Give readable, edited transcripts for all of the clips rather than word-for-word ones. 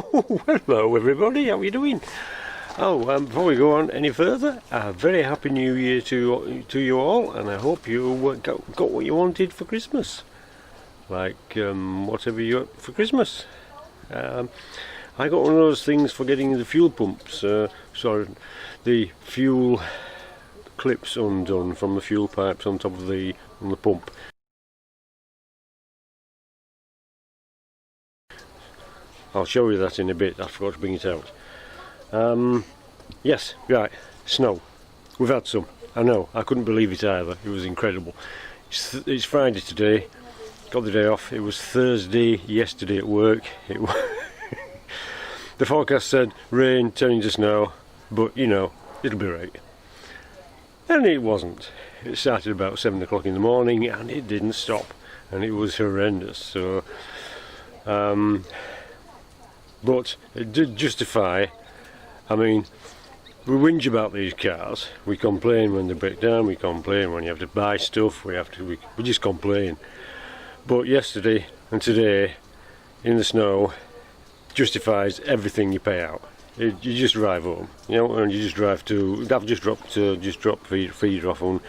Oh, hello everybody, how are you doing? Before we go on any further, a very happy new year to you all, and I hope you got what you wanted for Christmas. Like whatever you got for Christmas. I got one of those things for getting the fuel pumps, the fuel clips undone from the fuel pipes on top of the pump. I'll show you that in a bit. I forgot to bring it out. Yes, right, snow. We've had some. I know, I couldn't believe it either. It was incredible. It's Friday today. Got the day off. It was Thursday yesterday at work. The forecast said rain turning to snow, but you know, it'll be right. And it wasn't. It started about 7 o'clock in the morning and it didn't stop. And it was horrendous. So, but it did justify. I mean, we whinge about these cars. We complain when they break down. We complain when you have to buy stuff. We just complain. But yesterday and today, in the snow, justifies everything you pay out. You just drive home, you know, and you just drive to. I've just dropped feeder off on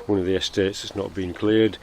one of the estates that's not been cleared.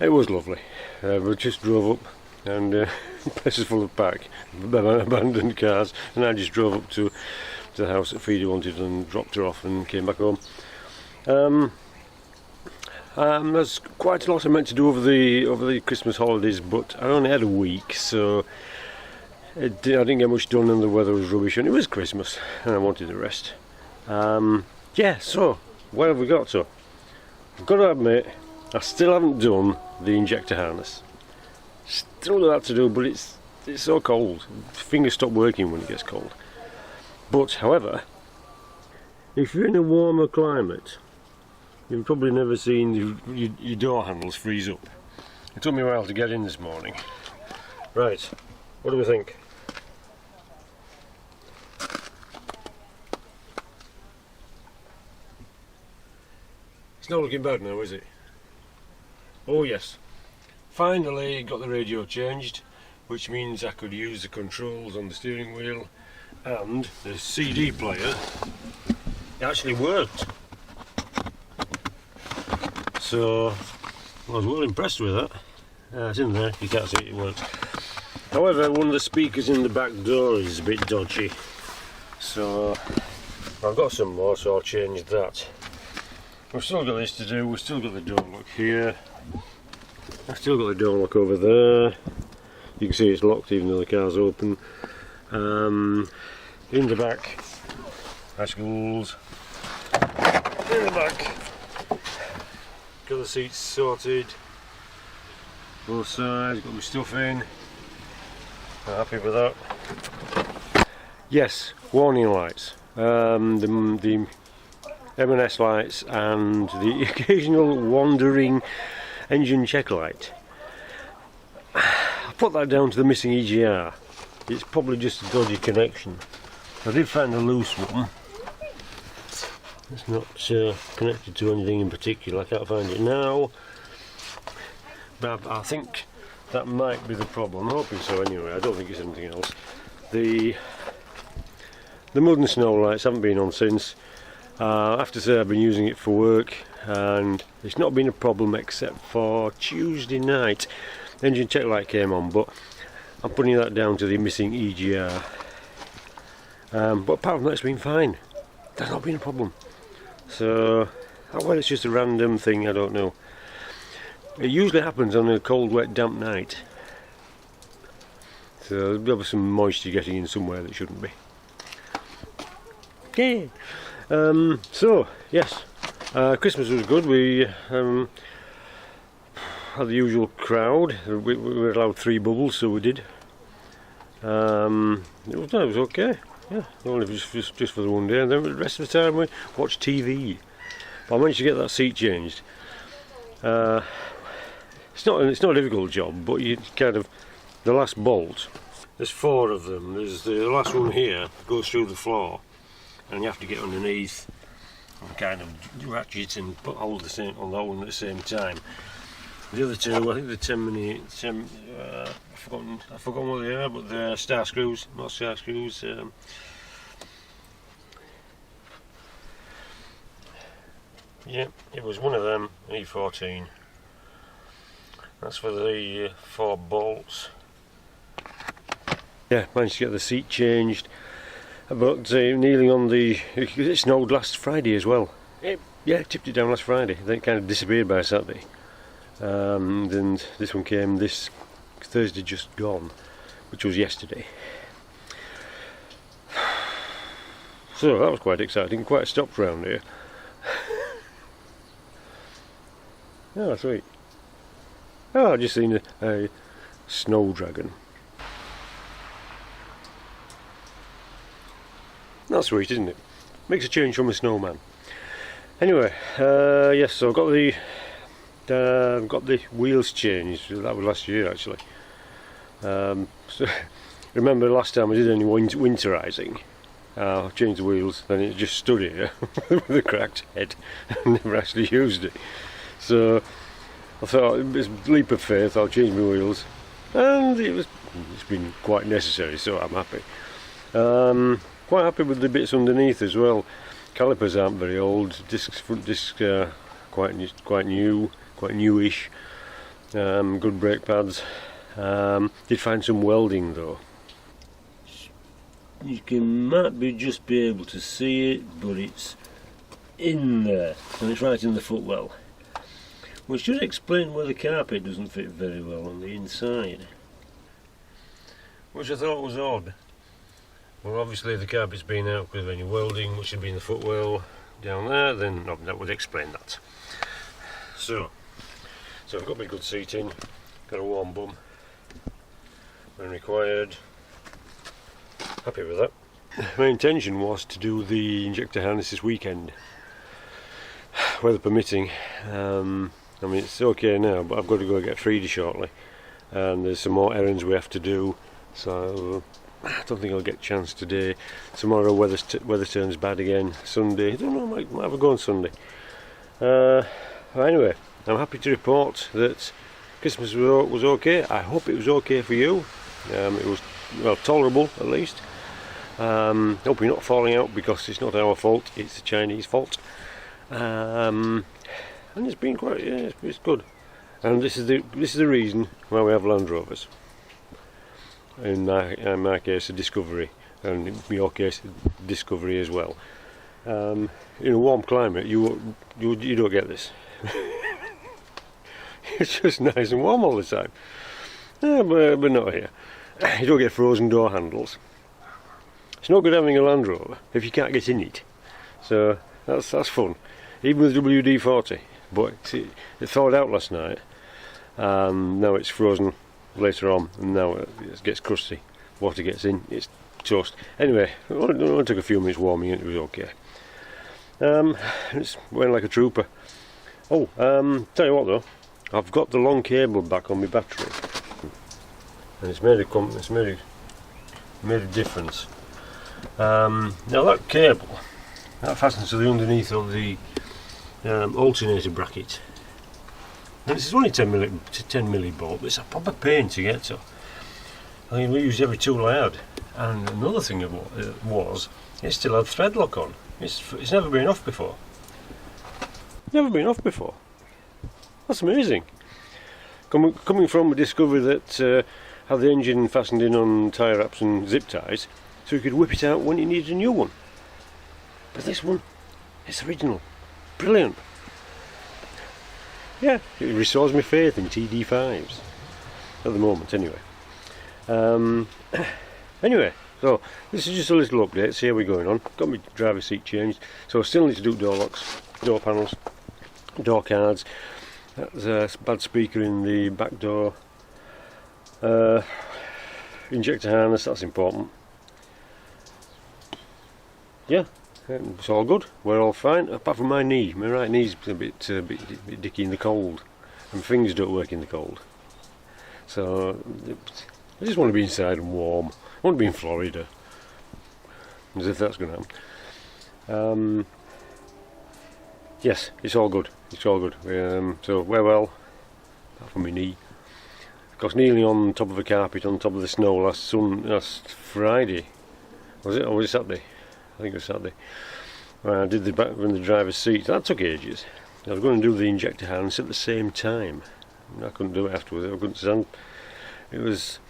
It was lovely. We just drove up, and place is full of abandoned cars, and I just drove up to the house that Feeder wanted and dropped her off and came back home. There's quite a lot I meant to do over the Christmas holidays, but I only had a week, so I didn't get much done, and the weather was rubbish, and it was Christmas, and I wanted the rest. Yeah, so where have we got to? I've got to admit, I still haven't done the injector harness. Still got that to do, but it's so cold. Fingers stop working when it gets cold. But, however, if you're in a warmer climate, you've probably never seen your door handles freeze up. It took me a while to get in this morning. Right, what do we think? It's not looking bad now, is it? Oh yes. Finally got the radio changed, which means I could use the controls on the steering wheel, and the CD player actually worked. So I was well impressed with that. It's in there, you can't see it works. However, one of the speakers in the back door is a bit dodgy, so I've got some more, so I'll change that. We've still got this to do. We've still got the door lock here. I've still got the door lock over there. You can see it's locked even though the car's open. In the back, bicycles. In the back, got the seats sorted. Both sides, got my stuff in. I'm happy with that. Yes, warning lights. The M&S lights and the occasional wandering engine check light. I put that down to the missing EGR. It's probably just a dodgy connection. I did find a loose one. It's not connected to anything in particular. I can't find it now. But I think that might be the problem. I'm hoping so anyway. I don't think it's anything else. The mud and snow lights haven't been on since. I have to say I've been using it for work, and it's not been a problem except for Tuesday night. The engine check light came on, but I'm putting that down to the missing EGR. But apart from that, it's been fine. That's not been a problem. So, whether it's just a random thing, I don't know. It usually happens on a cold, wet, damp night. So there'll be some moisture getting in somewhere that shouldn't be. Okay. So, yes, Christmas was good. We had the usual crowd. We were allowed 3 bubbles, so we did. It was okay. Yeah, only just for the one day, and then the rest of the time we watched TV. But I managed to get that seat changed. It's not a difficult job, but you kind of, the last bolt. There's 4 of them. There's the last one here goes through the floor, and you have to get underneath and kind of ratchet and put hold on that one at the same time. The other two, I think they're 10mm. I've forgotten what they are, but they're star screws, not star screws. Yeah, it was one of them, E14. That's for the 4 bolts. Yeah, managed to get the seat changed, but nearly on the... It snowed last Friday as well. Yeah, tipped it down last Friday, then it kind of disappeared by Saturday. And this one came this Thursday just gone, which was yesterday. So that was quite exciting, quite a stop round here. Oh, sweet. Oh, I've just seen a snow dragon. That's sweet, isn't it? Makes a change from a snowman. Anyway, yes, so I've got the wheels changed. That was last year, actually. So remember last time I did any winterizing? I changed the wheels, then it just stood here with a cracked head. I never actually used it. So I thought it's a leap of faith. I'll change my wheels, and it's been quite necessary. So I'm happy. Quite happy with the bits underneath as well. Calipers aren't very old. Front discs quite new, quite newish. Good brake pads. Did find some welding though. You might just be able to see it, but it's in there, and it's right in the footwell, which should explain why the carpet doesn't fit very well on the inside, which I thought was odd. Well, obviously the carpet's been out with any welding, which should be in the footwell down there, then that would explain that. So I've got my good seating, got a warm bum when required. Happy with that. My intention was to do the injector harness this weekend, weather permitting. I mean, it's okay now, but I've got to go get Frida shortly, and there's some more errands we have to do, so I don't think I'll get a chance today. Tomorrow weather turns bad again. Sunday, I don't know, might have a go on Sunday. Anyway, I'm happy to report that Christmas was okay. I hope it was okay for you. It was, well, tolerable at least. Hope you're not falling out because it's not our fault, it's the Chinese fault. And it's been quite, yeah, it's good. And this is the reason why we have Land Rovers. In my case, a Discovery, and in your case, a Discovery as well. In a warm climate, you don't get this. It's just nice and warm all the time. Yeah, but not here. You don't get frozen door handles. It's not good having a Land Rover if you can't get in it. So that's fun. Even with WD-40. But it thawed out last night. Now it's frozen later on, and now it gets crusty. Water gets in, it's toast. Anyway, it only took a few minutes warming and it was okay. It's went like a trooper. Oh, tell you what though, I've got the long cable back on my battery, and it's made a difference. Now that cable that fastens to the underneath of the alternator bracket, and this is only 10 milli bolt, but it's a proper pain to get to. I mean, we used every tool I had, and another thing was it still had thread lock on. It's never been off before. Never been off before. That's amazing. Coming from a Discovery that had the engine fastened in on tyre wraps and zip ties, so you could whip it out when you needed a new one. But this one, it's original. Brilliant. Yeah, it restores my faith in TD5s. At the moment, anyway. Anyway, so this is just a little update, see how we're going on. Got my driver's seat changed, so I still need to do door locks, door panels, door cards. There's a bad speaker in the back door. Injector harness, that's important. Yeah, it's all good, we're all fine, apart from my knee. My right knee's a bit dicky in the cold, and my fingers don't work in the cold. So I just want to be inside and warm. I want to be in Florida, as if that's going to happen. Yes, it's all good. It's all good. So we're well. apart from my knee. Of course, kneeling on top of a carpet on top of the snow last Friday, was it? Or was it Saturday? I think it was Saturday. I did the back from the driver's seat. That took ages. I was going to do the injector harness at the same time. I couldn't do it afterwards. I couldn't stand. It was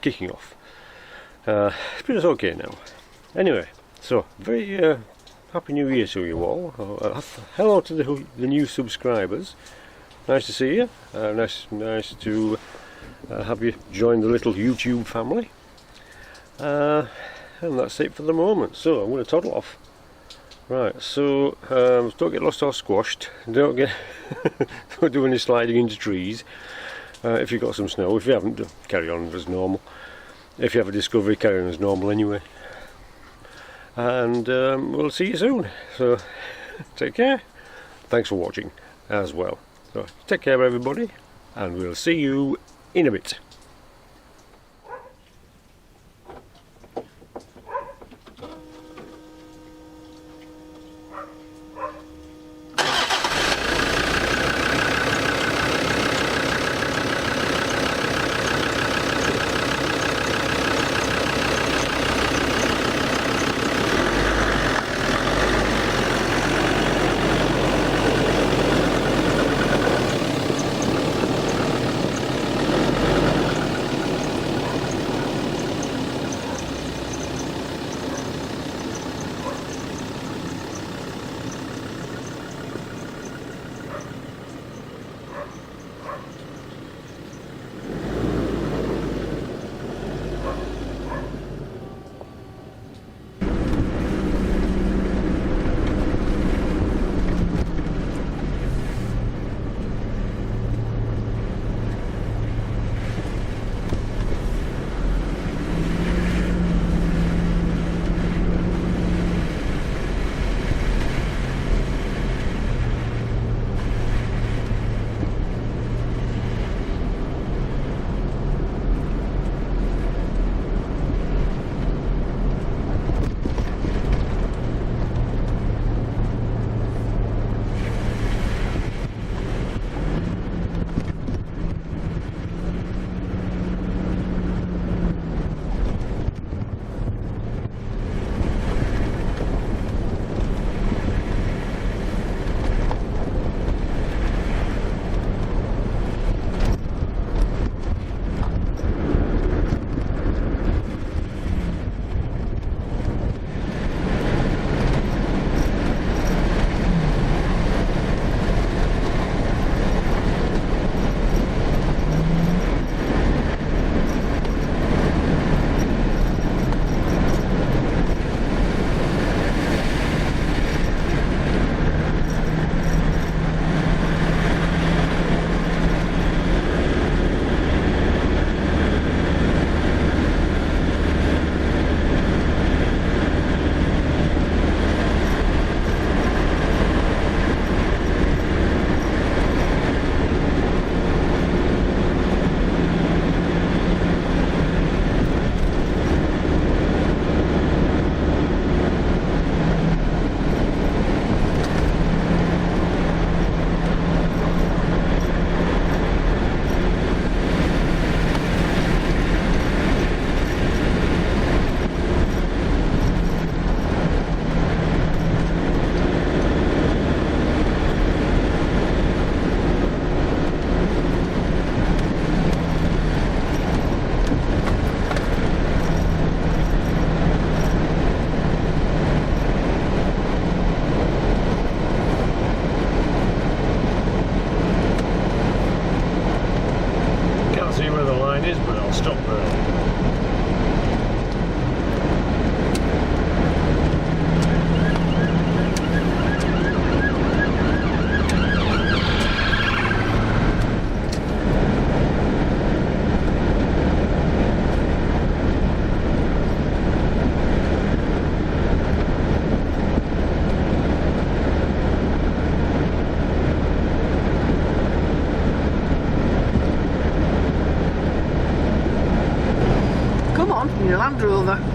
kicking off. But it's okay now. Anyway, so very happy New Year to you all. Hello to the new subscribers. Nice to see you. Nice to have you join the little YouTube family. And that's it for the moment. So I'm going to toddle off. Right, so don't get lost or squashed. Don't do any sliding into trees. If you've got some snow. If you haven't, carry on as normal. If you have a discovery, carry on as normal anyway. And we'll see you soon. So take care. Thanks for watching as well. So take care everybody, and we'll see you in a bit. Land Rover.